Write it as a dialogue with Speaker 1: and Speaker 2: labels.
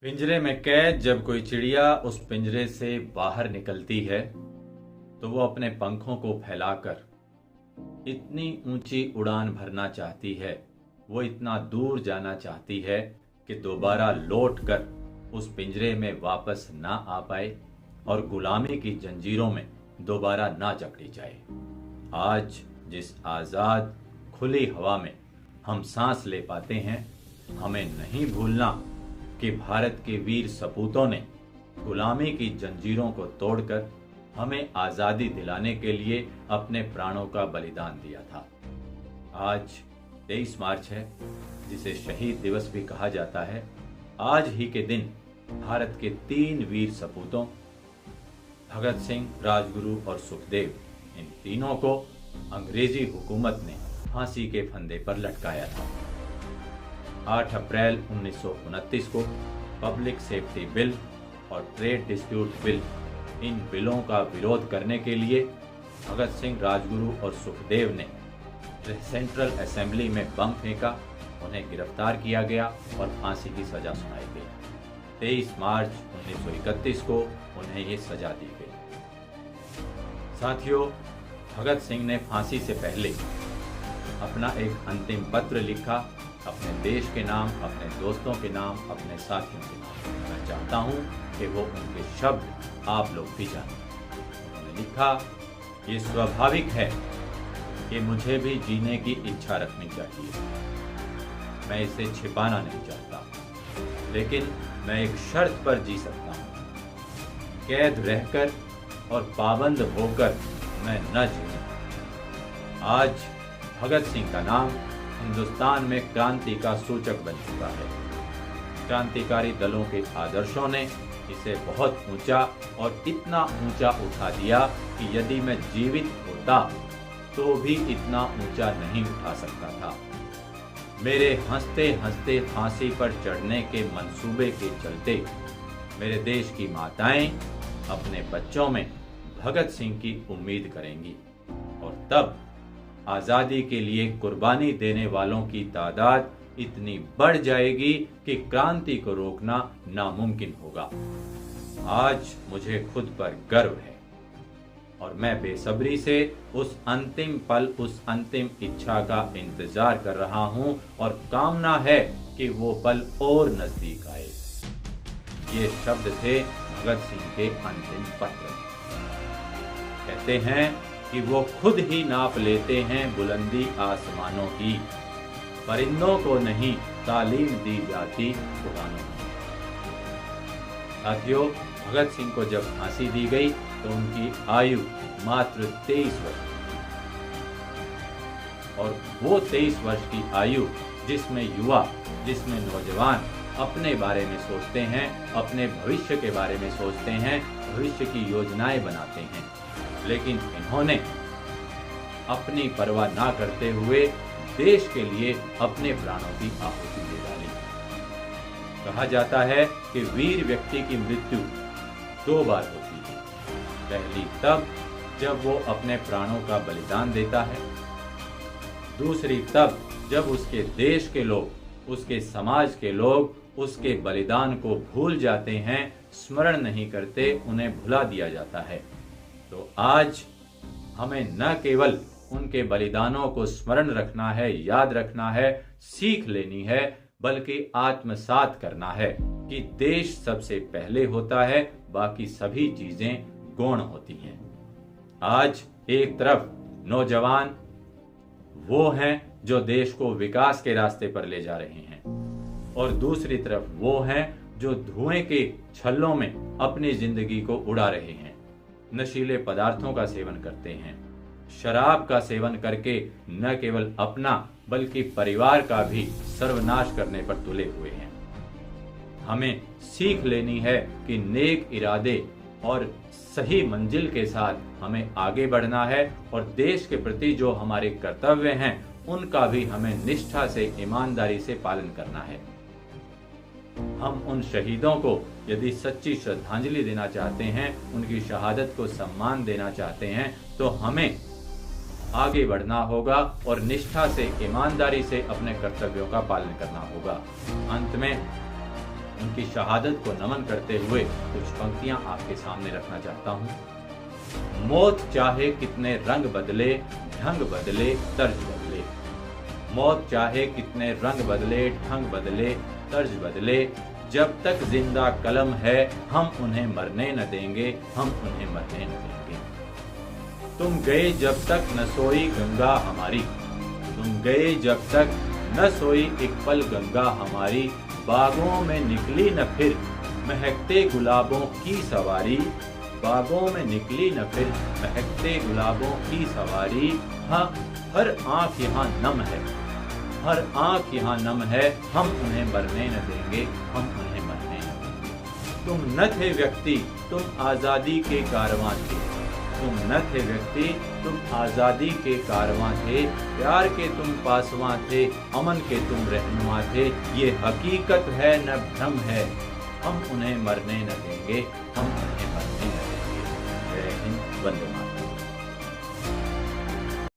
Speaker 1: पिंजरे में कैद जब कोई चिड़िया उस पिंजरे से बाहर निकलती है तो वो अपने पंखों को फैलाकर इतनी ऊंची उड़ान भरना चाहती है, वो इतना दूर जाना चाहती है कि दोबारा लौटकर उस पिंजरे में वापस ना आ पाए और गुलामी की जंजीरों में दोबारा ना जकड़ी जाए। आज जिस आज़ाद खुली हवा में हम सांस ले पाते हैं, हमें नहीं भूलना कि भारत के वीर सपूतों ने गुलामी की जंजीरों को तोड़कर हमें आज़ादी दिलाने के लिए अपने प्राणों का बलिदान दिया था। आज 23 मार्च है, जिसे शहीद दिवस भी कहा जाता है। आज ही के दिन भारत के 3 वीर सपूतों भगत सिंह, राजगुरु और सुखदेव, इन तीनों को अंग्रेजी हुकूमत ने फांसी के फंदे पर लटकाया था। 8 अप्रैल 1929 को पब्लिक सेफ्टी बिल और ट्रेड डिस्प्यूट बिल, इन बिलों का विरोध करने के लिए भगत सिंह, राजगुरु और सुखदेव ने सेंट्रल असेंबली में बम फेंका, उन्हें गिरफ्तार किया गया और फांसी की सजा सुनाई गई। 23 मार्च 1931 को उन्हें ये सजा दी गई। साथियों, भगत सिंह ने फांसी से पहले अपना एक अंतिम पत्र लिखा, अपने देश के नाम, अपने दोस्तों के नाम, अपने साथियों के नाम। मैं चाहता हूं कि वो उनके शब्द आप लोग भी जानें। उन्होंने लिखा, ये स्वाभाविक है कि मुझे भी जीने की इच्छा रखनी चाहिए। मैं इसे छिपाना नहीं चाहता, लेकिन मैं एक शर्त पर जी सकता हूँ। कैद रहकर और पाबंद होकर मैं न जीऊं। आज भगत सिंह का नाम हिंदुस्तान में क्रांति का सूचक बन चुका है। क्रांतिकारी दलों के आदर्शों ने इसे बहुत ऊंचा और इतना ऊंचा उठा दिया कि यदि मैं जीवित होता तो भी इतना ऊंचा नहीं उठा सकता था। मेरे हंसते हंसते फांसी पर चढ़ने के मंसूबे के चलते मेरे देश की माताएं अपने बच्चों में भगत सिंह की उम्मीद करेंगी और तब आजादी के लिए कुर्बानी देने वालों की तादाद इतनी बढ़ जाएगी कि क्रांति को रोकना नामुमकिन होगा। आज मुझे खुद पर गर्व है और मैं बेसब्री से उस अंतिम पल, उस अंतिम इच्छा का इंतजार कर रहा हूं और कामना है कि वो पल और नजदीक आए। ये शब्द थे भगत सिंह के अंतिम पत्र। कहते हैं कि वो खुद ही नाप लेते हैं बुलंदी आसमानों की, परिंदों को नहीं तालीम दी जाती उड़ानों की। साथियों, भगत सिंह को जब फांसी दी गई तो उनकी आयु मात्र 23 वर्ष, और वो 23 वर्ष की आयु जिसमें युवा, जिसमें नौजवान अपने बारे में सोचते हैं, अपने भविष्य के बारे में सोचते हैं, भविष्य की योजनाएं बनाते हैं, लेकिन इन्होंने अपनी परवाह ना करते हुए देश के लिए अपने प्राणों की आहुति दे डाली। कहा जाता है कि वीर व्यक्ति की मृत्यु 2 बार होती है। पहली तब जब वो अपने प्राणों का बलिदान देता है, दूसरी तब जब उसके देश के लोग, उसके समाज के लोग उसके बलिदान को भूल जाते हैं, स्मरण नहीं करते, उन्हें भुला दिया जाता है। तो आज हमें न केवल उनके बलिदानों को स्मरण रखना है, याद रखना है, सीख लेनी है, बल्कि आत्मसात करना है कि देश सबसे पहले होता है, बाकी सभी चीजें गौण होती हैं। आज एक तरफ नौजवान वो हैं जो देश को विकास के रास्ते पर ले जा रहे हैं और दूसरी तरफ वो हैं जो धुएं के छल्लों में अपनी जिंदगी को उड़ा रहे हैं, नशीले पदार्थों का सेवन करते हैं, शराब का सेवन करके न केवल अपना बल्कि परिवार का भी सर्वनाश करने पर तुले हुए हैं। हमें सीख लेनी है कि नेक इरादे और सही मंजिल के साथ हमें आगे बढ़ना है और देश के प्रति जो हमारे कर्तव्य हैं उनका भी हमें निष्ठा से, ईमानदारी से पालन करना है। हम उन शहीदों को यदि सच्ची श्रद्धांजलि देना चाहते हैं, उनकी शहादत को सम्मान देना चाहते हैं, तो हमें आगे बढ़ना होगा और निष्ठा से, ईमानदारी से अपने कर्तव्यों का पालन करना होगा। अंत में उनकी शहादत को नमन करते हुए कुछ पंक्तियां आपके सामने रखना चाहता हूं। मौत चाहे कितने रंग बदले, ढंग बदले, तर्ज बदले। मौत चाहे कितने रंग बदले, ढंग बदले, तर्ज बदले, जब तक जिंदा कलम है हम उन्हें मरने न देंगे, हम उन्हें मरने न देंगे। तुम गए जब तक न सोई गंगा हमारी, तुम गए जब तक न सोई एक पल गंगा हमारी, बागों में निकली न फिर महकते गुलाबों की सवारी, बागों में निकली न फिर महकते गुलाबों की सवारी। हाँ, हर आंख यहाँ नम है, हर आंख यहाँ नम है, हम उन्हें मरने न देंगे, हम उन्हें मरने न देंगे। तुम न थे व्यक्ति, तुम आजादी के कारवां थे, तुम न थे व्यक्ति, तुम आजादी के कारवां थे, प्यार के तुम पासवां थे, अमन के तुम रहनुमा थे। ये हकीकत है न भ्रम है, हम उन्हें मरने न देंगे, हम उन्हें मरने न देंगे। जय हिंद, वंदे मातरम।